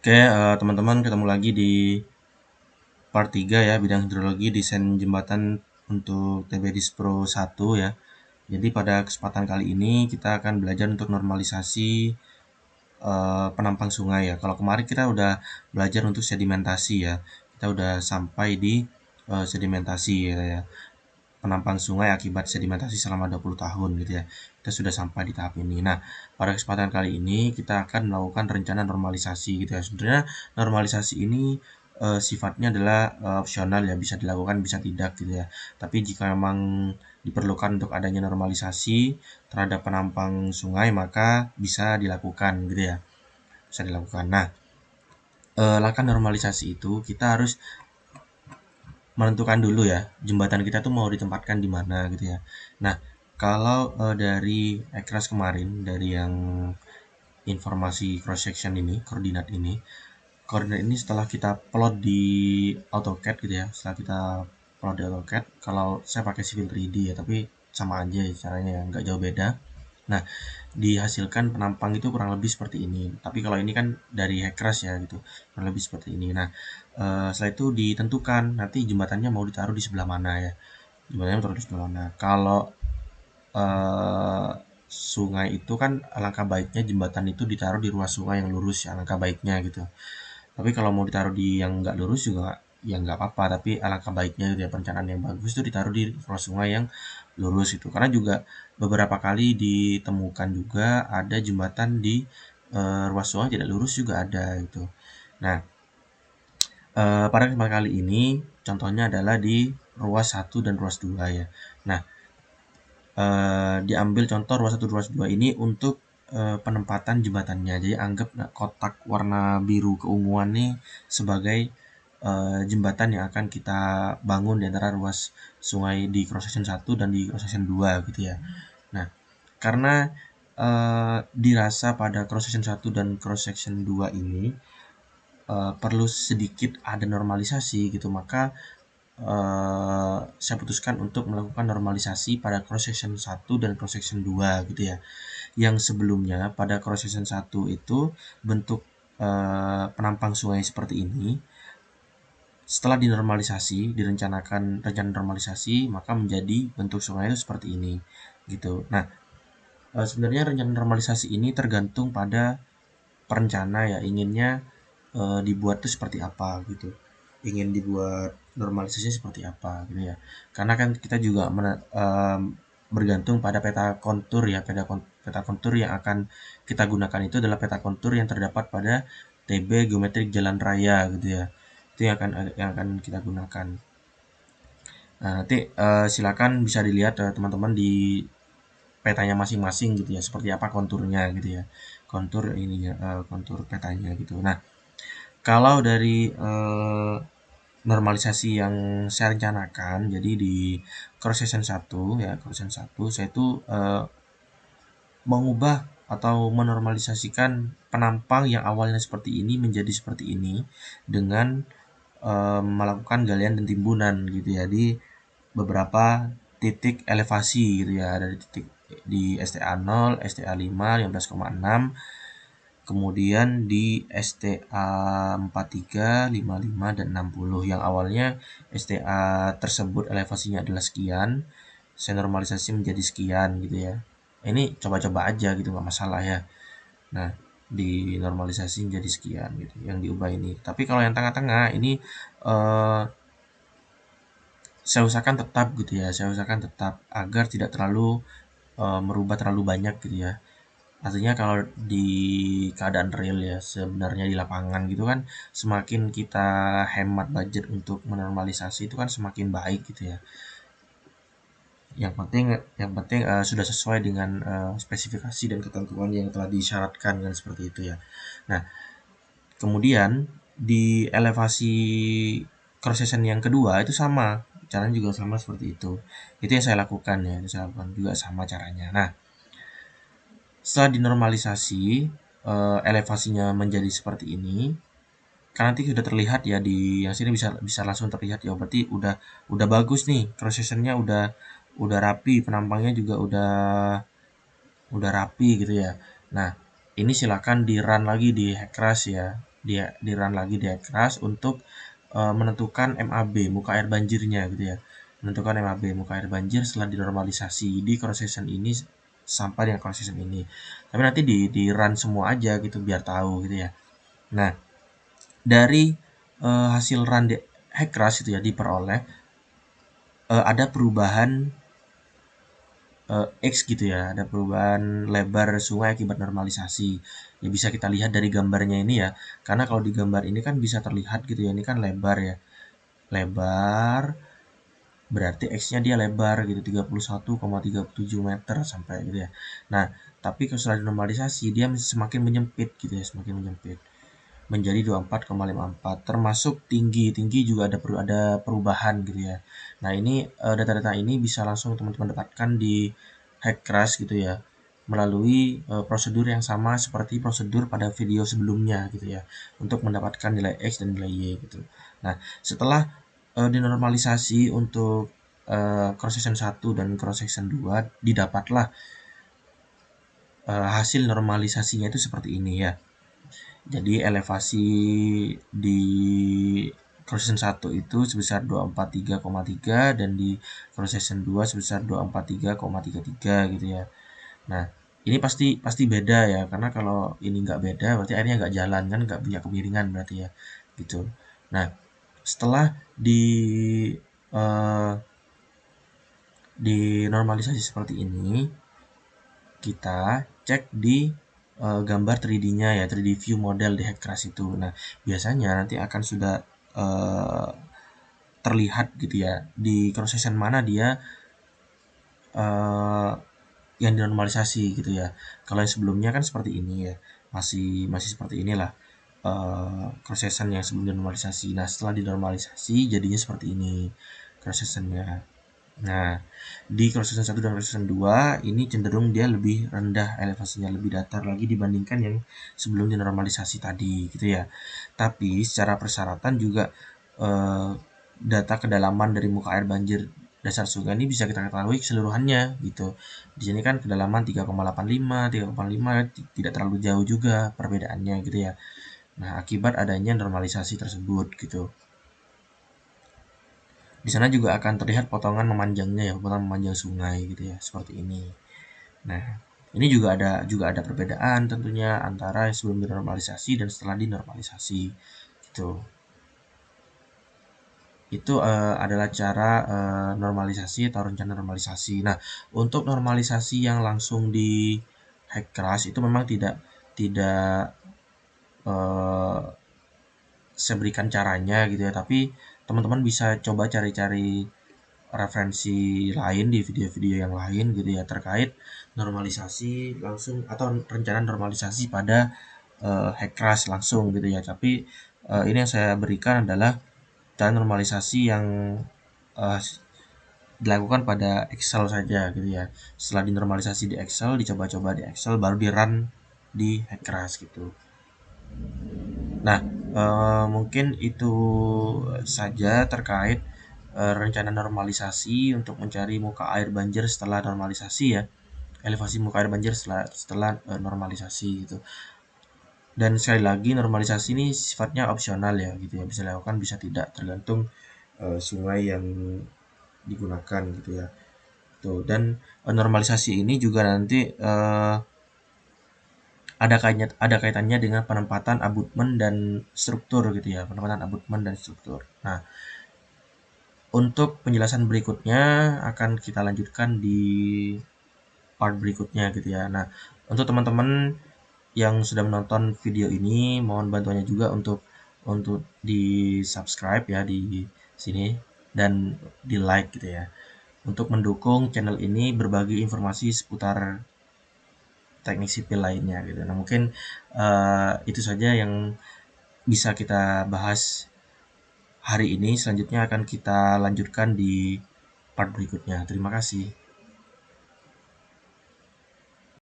Oke, teman-teman, ketemu lagi di part 3 ya, bidang hidrologi desain jembatan untuk TB Dispro 1 ya. Jadi pada kesempatan kali ini kita akan belajar untuk normalisasi penampang sungai ya. Kalau kemarin kita udah belajar untuk sedimentasi ya. Kita udah sampai di sedimentasi ya. Penampang sungai akibat sedimentasi selama 20 tahun gitu ya. Kita sudah sampai di tahap ini. Nah, pada kesempatan kali ini kita akan melakukan rencana normalisasi gitu ya. Sebenarnya normalisasi ini sifatnya adalah opsional ya, bisa dilakukan bisa tidak gitu ya. Tapi jika memang diperlukan untuk adanya normalisasi terhadap penampang sungai maka bisa dilakukan gitu ya. Bisa dilakukan. Nah, langkah normalisasi itu kita harus menentukan dulu ya, jembatan kita tuh mau ditempatkan di mana gitu ya. Nah, kalau dari ekras kemarin, dari yang informasi cross section ini, koordinat ini setelah kita plot di AutoCAD gitu ya, setelah kita plot di AutoCAD, kalau saya pakai Civil 3D ya, tapi sama aja ya caranya, nggak jauh beda. Nah, dihasilkan penampang itu kurang lebih seperti ini. Tapi kalau ini kan dari Hekras ya gitu, kurang lebih seperti ini. Nah, setelah itu ditentukan nanti jembatannya mau ditaruh di sebelah mana ya. Jembatannya taruh di sebelah mana. Kalau eh, sungai itu kan alangkah baiknya jembatan itu ditaruh di ruas sungai yang lurus ya, alangkah baiknya gitu. Tapi kalau mau ditaruh di yang nggak lurus juga ya nggak apa-apa. Tapi alangkah baiknya gitu ya, perencanaan yang bagus itu ditaruh di ruas sungai yang lurus itu. Karena juga beberapa kali ditemukan juga ada jembatan di ruas sungai tidak lurus juga ada gitu. Nah, pada kesempatan kali ini contohnya adalah di ruas 1 dan ruas 2 ya. Nah, diambil contoh ruas 1 ruas 2 ini untuk penempatan jembatannya. Jadi anggap kotak warna biru keunguan nih sebagai jembatan yang akan kita bangun di antara ruas sungai di cross section 1 dan di cross section 2 gitu ya. Nah, karena dirasa pada cross section 1 dan cross section 2 ini perlu sedikit ada normalisasi gitu, maka saya putuskan untuk melakukan normalisasi pada cross section 1 dan cross section 2 gitu ya. Yang sebelumnya pada cross section 1 itu bentuk penampang sungai seperti ini. Setelah dinormalisasi, direncanakan rencana normalisasi, maka menjadi bentuk sungai itu seperti ini gitu. Nah, sebenarnya rencana normalisasi ini tergantung pada perencana ya, inginnya dibuat itu seperti apa gitu, ingin dibuat normalisasinya seperti apa gitu ya. Karena kan kita juga bergantung pada peta kontur ya, peta kontur yang akan kita gunakan itu adalah peta kontur yang terdapat pada TB geometrik jalan raya gitu ya. Itu yang akan kita gunakan. Nah, nanti silakan bisa dilihat teman-teman di petanya masing-masing gitu ya, seperti apa konturnya gitu ya, kontur ininya, kontur petanya gitu. Nah, kalau dari normalisasi yang saya rencanakan, jadi di cross section 1 ya, cross section 1 saya itu mengubah atau menormalisasikan penampang yang awalnya seperti ini menjadi seperti ini dengan melakukan galian dan timbunan gitu ya di beberapa titik elevasi gitu ya. Ada di titik di STA 0, STA 5, 15,6, kemudian di STA 43, 55, dan 60. Yang awalnya STA tersebut elevasinya adalah sekian, saya normalisasi menjadi sekian gitu ya. Ini coba-coba aja gitu, nggak masalah ya. Nah, dinormalisasi menjadi sekian gitu yang diubah ini. Tapi kalau yang tengah-tengah ini eh, saya usahakan tetap gitu ya, saya usahakan tetap agar tidak terlalu merubah terlalu banyak gitu ya. Artinya kalau di keadaan real ya, sebenarnya di lapangan gitu kan, semakin kita hemat budget untuk menormalisasi itu kan semakin baik gitu ya. Yang penting sudah sesuai dengan spesifikasi dan ketentuan yang telah disyaratkan kan, seperti itu ya. Nah, kemudian di elevasi cross section yang kedua itu sama, caranya juga sama seperti itu. Itu yang saya lakukan ya, itu saya lakukan juga sama caranya. Nah, setelah dinormalisasi elevasinya menjadi seperti ini, kan nanti sudah terlihat ya di yang sini, bisa bisa langsung terlihat ya, berarti udah bagus nih cross sectionnya, udah rapi, penampangnya juga udah rapi gitu ya. Nah, ini silakan di run lagi di Hekras ya. di run lagi di Hexcraft untuk menentukan MAB, muka air banjirnya gitu ya. Menentukan MAB, muka air banjir setelah dinormalisasi di cross section ini sampai dengan cross section ini. Tapi nanti di run semua aja gitu biar tahu gitu ya. Nah, dari hasil run di Hexcraft itu ya diperoleh ada perubahan X gitu ya, ada perubahan lebar sungai akibat normalisasi. Ya bisa kita lihat dari gambarnya ini ya, karena kalau di gambar ini kan bisa terlihat gitu ya, ini kan lebar ya, lebar berarti X-nya dia lebar gitu 31,37 meter sampai gitu ya. Nah, tapi kalau setelah dinormalisasi dia semakin menyempit gitu ya, semakin menyempit menjadi 24,54 termasuk tinggi juga ada perubahan gitu ya. Nah, ini data-data ini bisa langsung teman-teman dapatkan di Hexcraft gitu ya melalui prosedur yang sama seperti prosedur pada video sebelumnya gitu ya untuk mendapatkan nilai X dan nilai Y gitu. Nah, setelah dinormalisasi untuk cross section 1 dan cross section 2 didapatlah hasil normalisasinya itu seperti ini ya. Jadi elevasi di cross section 1 itu sebesar 243,3 dan di cross section 2 sebesar 243,33 gitu ya. Nah, ini pasti beda ya, karena kalau ini nggak beda berarti airnya nggak jalan kan, nggak punya kemiringan berarti ya, gitu. Nah, setelah eh, dinormalisasi seperti ini, kita cek di gambar 3D-nya ya, 3D view model di Hexcraft itu. Nah, biasanya nanti akan sudah eh, terlihat gitu ya di cross section mana dia eh, yang dinormalisasi gitu ya. Kalau yang sebelumnya kan seperti ini ya, masih seperti inilah cross section yang sebelum dinormalisasi. Nah, setelah dinormalisasi jadinya seperti ini cross sectionnya. Nah, di cross section 1 dan cross section 2 ini cenderung dia lebih rendah elevasinya, lebih datar lagi dibandingkan yang sebelum dinormalisasi tadi gitu ya. Tapi secara persyaratan juga eh, data kedalaman dari muka air banjir dasar sungai ini bisa kita ketahui keseluruhannya gitu. Di sini kan kedalaman 3,85, 3,5 tidak terlalu jauh juga perbedaannya gitu ya. Nah, akibat adanya normalisasi tersebut gitu. Di sana juga akan terlihat potongan memanjangnya ya, potongan memanjang sungai gitu ya, seperti ini. Nah, ini juga ada perbedaan tentunya antara sebelum dinormalisasi dan setelah dinormalisasi gitu. Itu adalah cara normalisasi atau rencana normalisasi. Nah, untuk normalisasi yang langsung di Hexcraft itu memang tidak eh, saya berikan caranya gitu ya, tapi teman-teman bisa coba cari-cari referensi lain di video-video yang lain gitu ya terkait normalisasi langsung atau rencana normalisasi pada Hexcraft langsung gitu ya. Tapi ini yang saya berikan adalah cara normalisasi yang eh, dilakukan pada Excel saja gitu ya. Setelah dinormalisasi di Excel, dicoba-coba di Excel, baru di run di Hexcraft gitu. Nah, mungkin itu saja terkait rencana normalisasi untuk mencari muka air banjir setelah normalisasi ya. Elevasi muka air banjir setelah normalisasi gitu. Dan sekali lagi normalisasi ini sifatnya opsional ya gitu ya. Bisa dilakukan bisa tidak tergantung sungai yang digunakan gitu ya. Tuh, dan normalisasi ini juga nanti ada kaitannya dengan penempatan abutmen dan struktur gitu ya, penempatan abutmen dan struktur. Nah, untuk penjelasan berikutnya akan kita lanjutkan di part berikutnya gitu ya. Nah, untuk teman-teman yang sudah menonton video ini, mohon bantuannya juga untuk di subscribe ya di sini dan di like gitu ya. Untuk mendukung channel ini berbagi informasi seputar teknik sipil lainnya gitu. Nah, mungkin itu saja yang bisa kita bahas hari ini. Selanjutnya akan kita lanjutkan di part berikutnya. Terima kasih.